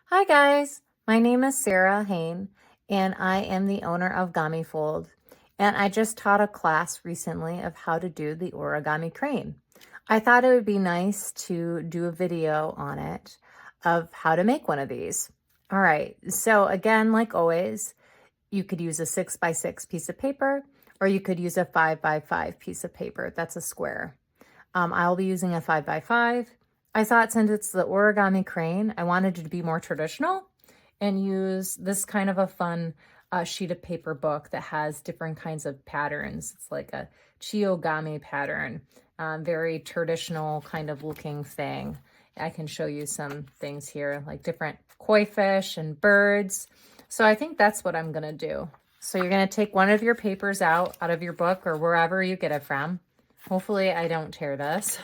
Hi guys, my name is Sarah Hain and I am the owner of Fold. And I just taught a class recently of how to do the origami crane. I thought it would be nice to do a video on it of how to make one of these. All right, so again, like always, you could use a 6x6 piece of paper or you could use a 5x5 piece of paper. That's a square. I'll be using a 5x5. I thought since it's the origami crane, I wanted it to be more traditional and use this kind of a fun sheet of paper book that has different kinds of patterns. It's like a Chiyogami pattern, very traditional kind of looking thing. I can show you some things here, like different koi fish and birds. So I think that's what I'm gonna do. So you're gonna take one of your papers out of your book or wherever you get it from. Hopefully I don't tear this.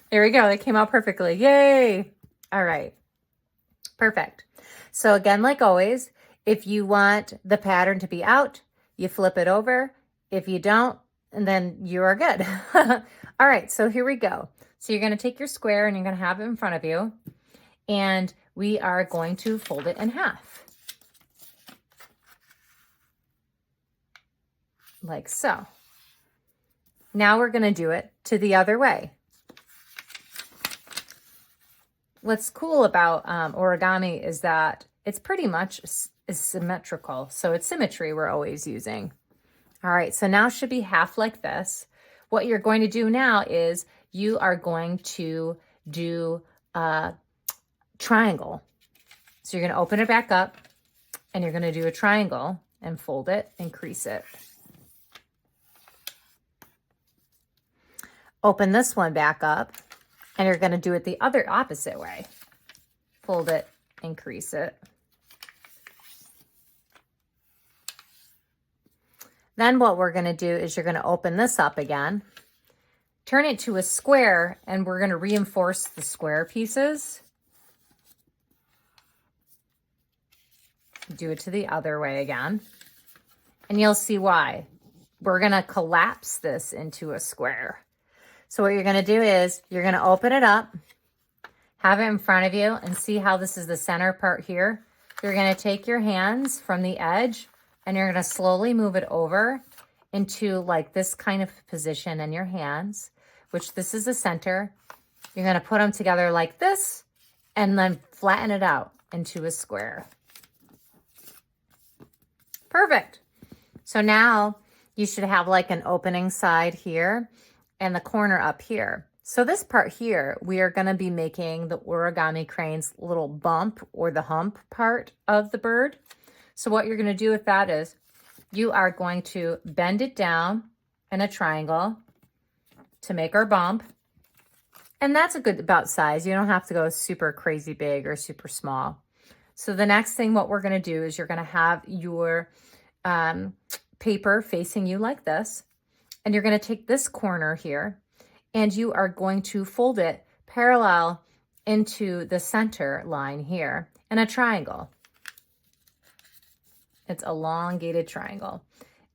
There we go. They came out perfectly. Yay. All right. Perfect. So again, like always, if you want the pattern to be out, you flip it over. If you don't, and then you are good. All right. So here we go. So you're going to take your square and you're going to have it in front of you. And we are going to fold it in half. Like so. Now we're going to do it to the other way. What's cool about origami is that it's pretty much symmetrical. So it's symmetry we're always using. All right, so now it should be half like this. What you're going to do now is you are going to do a triangle. So you're going to open it back up and you're going to do a triangle and fold it and crease it. Open this one back up. And you're going to do it the other opposite way. Fold it and crease it. Then what we're going to do is you're going to open this up again, turn it to a square, and we're going to reinforce the square pieces. Do it to the other way again. And you'll see why. We're going to collapse this into a square. So what you're going to do is you're going to open it up, have it in front of you, and see how this is the center part here. You're going to take your hands from the edge and you're going to slowly move it over into like this kind of position in your hands, which this is the center. You're going to put them together like this and then flatten it out into a square. Perfect. So now you should have like an opening side here and the corner up here. So this part here, we are going to be making the origami crane's little bump or the hump part of the bird. So what you're going to do with that is you are going to bend it down in a triangle to make our bump. And that's a good about size. You don't have to go super crazy big or super small. So the next thing what we're going to do is you're going to have your paper facing you like this. And you're going to take this corner here and you are going to fold it parallel into the center line here in a triangle. It's a elongated triangle.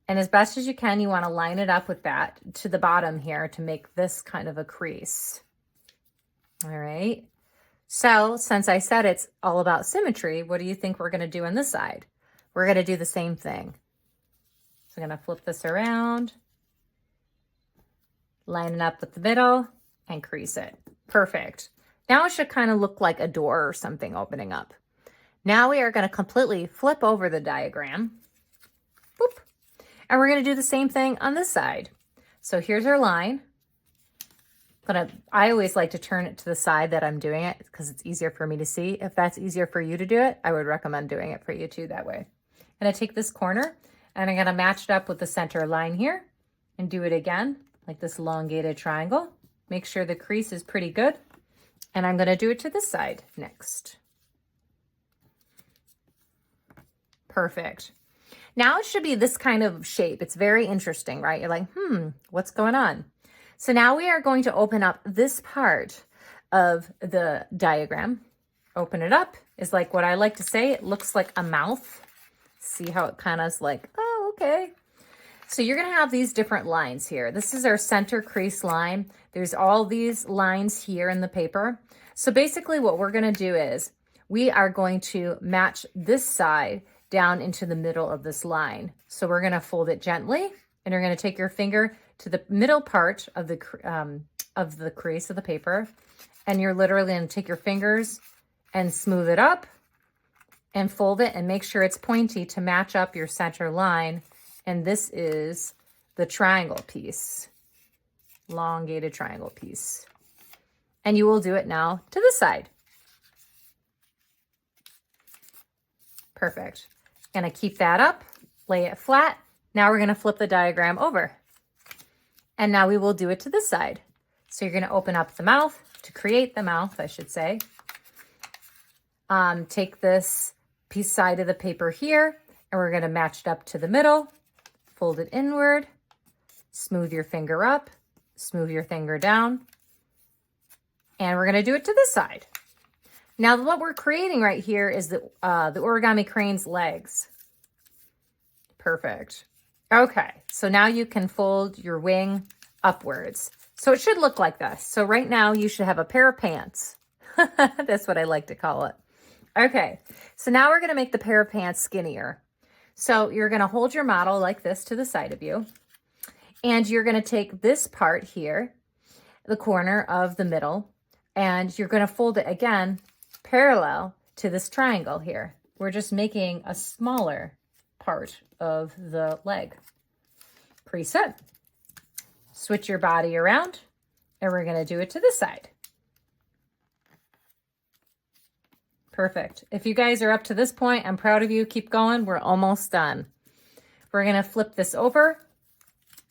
And as best as you can, you want to line it up with that to the bottom here to make this kind of a crease. All right. So since I said it's all about symmetry, what do you think we're going to do on this side? We're going to do the same thing. So I'm going to flip this around. Line it up with the middle and crease it. Perfect. Now it should kind of look like a door or something opening up. Now we are going to completely flip over the diagram. Boop. And we're going to do the same thing on this side. So here's our line. I always like to turn it to the side that I'm doing it because it's easier for me to see. If that's easier for you to do it, I would recommend doing it for you too that way. I'm going to take this corner and I'm going to match it up with the center line here and do it again. Like this elongated triangle. Make sure the crease is pretty good. And I'm going to do it to this side next. Perfect. Now it should be this kind of shape. It's very interesting, right? You're like, what's going on? So now we are going to open up this part of the diagram. Open it up. Is like what I like to say. It looks like a mouth. See how it kind of is like, oh, okay. So you're going to have these different lines here. This is our center crease line. There's all these lines here in the paper. So basically what we're going to do is we are going to match this side down into the middle of this line. So we're going to fold it gently, and you're going to take your finger to the middle part of the crease of the paper, and you're literally going to take your fingers and smooth it up and fold it and make sure it's pointy to match up your center line. And this is the triangle piece, elongated triangle piece. And you will do it now to this side. Perfect. Gonna keep that up, lay it flat. Now we're gonna flip the diagram over. And now we will do it to this side. So you're gonna open up the mouth to create the mouth, I should say. Take this piece side of the paper here, and we're gonna match it up to the middle, fold it inward, smooth your finger up, smooth your finger down, and we're gonna do it to this side. Now what we're creating right here is the origami crane's legs. Perfect. Okay, so now you can fold your wing upwards. So it should look like this. So right now you should have a pair of pants. That's what I like to call it. Okay, so now we're gonna make the pair of pants skinnier. So you're gonna hold your model like this to the side of you, and you're gonna take this part here, the corner of the middle, and you're gonna fold it again parallel to this triangle here. We're just making a smaller part of the leg. Preset. Switch your body around, and we're gonna do it to this side. Perfect. If you guys are up to this point, I'm proud of you. Keep going. We're almost done. We're going to flip this over,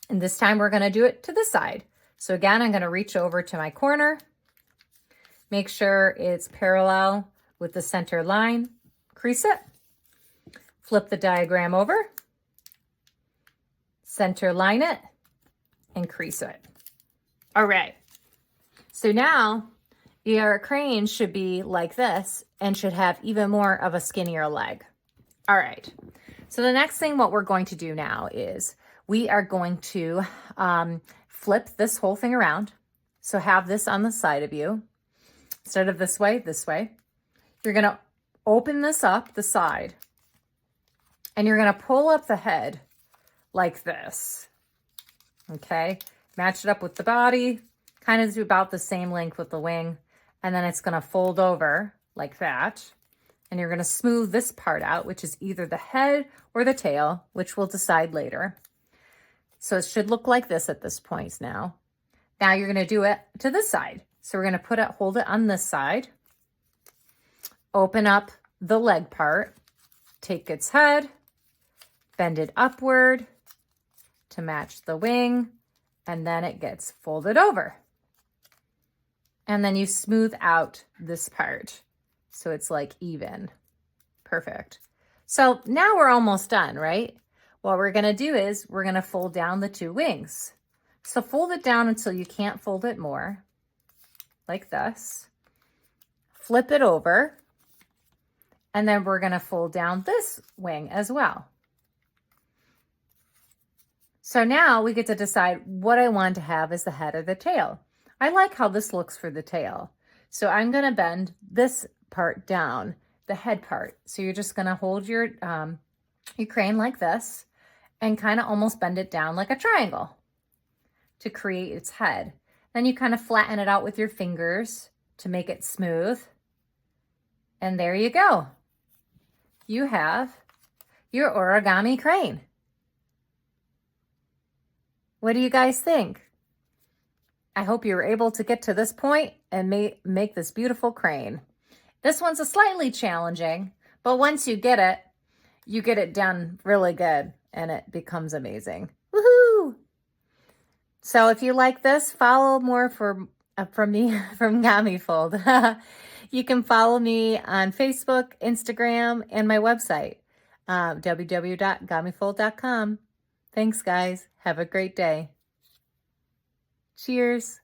and this time we're going to do it to the side. So again, I'm going to reach over to my corner, make sure it's parallel with the center line, crease it, flip the diagram over, center line it, and crease it. All right. So now your crane should be like this and should have even more of a skinnier leg. All right. So the next thing, what we're going to do now is we are going to flip this whole thing around. So have this on the side of you. Instead of this way. You're going to open this up the side, and you're going to pull up the head like this. Okay. Match it up with the body, kind of about the same length with the wing. And then it's going to fold over like that. And you're going to smooth this part out, which is either the head or the tail, which we'll decide later. So it should look like this at this point now. Now you're going to do it to this side. So we're going to hold it on this side, open up the leg part, take its head, bend it upward to match the wing, and then it gets folded over. And then you smooth out this part so it's like even. Perfect. So now we're almost done, right? What we're going to do is we're going to fold down the two wings. So fold it down until you can't fold it more, like this. Flip it over, and then we're going to fold down this wing as well. So now we get to decide what I want to have as the head or the tail. I like how this looks for the tail. So I'm going to bend this part down, the head part. So you're just going to hold your crane like this and kind of almost bend it down like a triangle to create its head. Then you kind of flatten it out with your fingers to make it smooth. And there you go. You have your origami crane. What do you guys think? I hope you were able to get to this point and make this beautiful crane. This one's a slightly challenging, but once you get it done really good and it becomes amazing. Woohoo! So if you like this, follow more from me from GamiFold. You can follow me on Facebook, Instagram, and my website, www.gamifold.com. Thanks, guys. Have a great day. Cheers.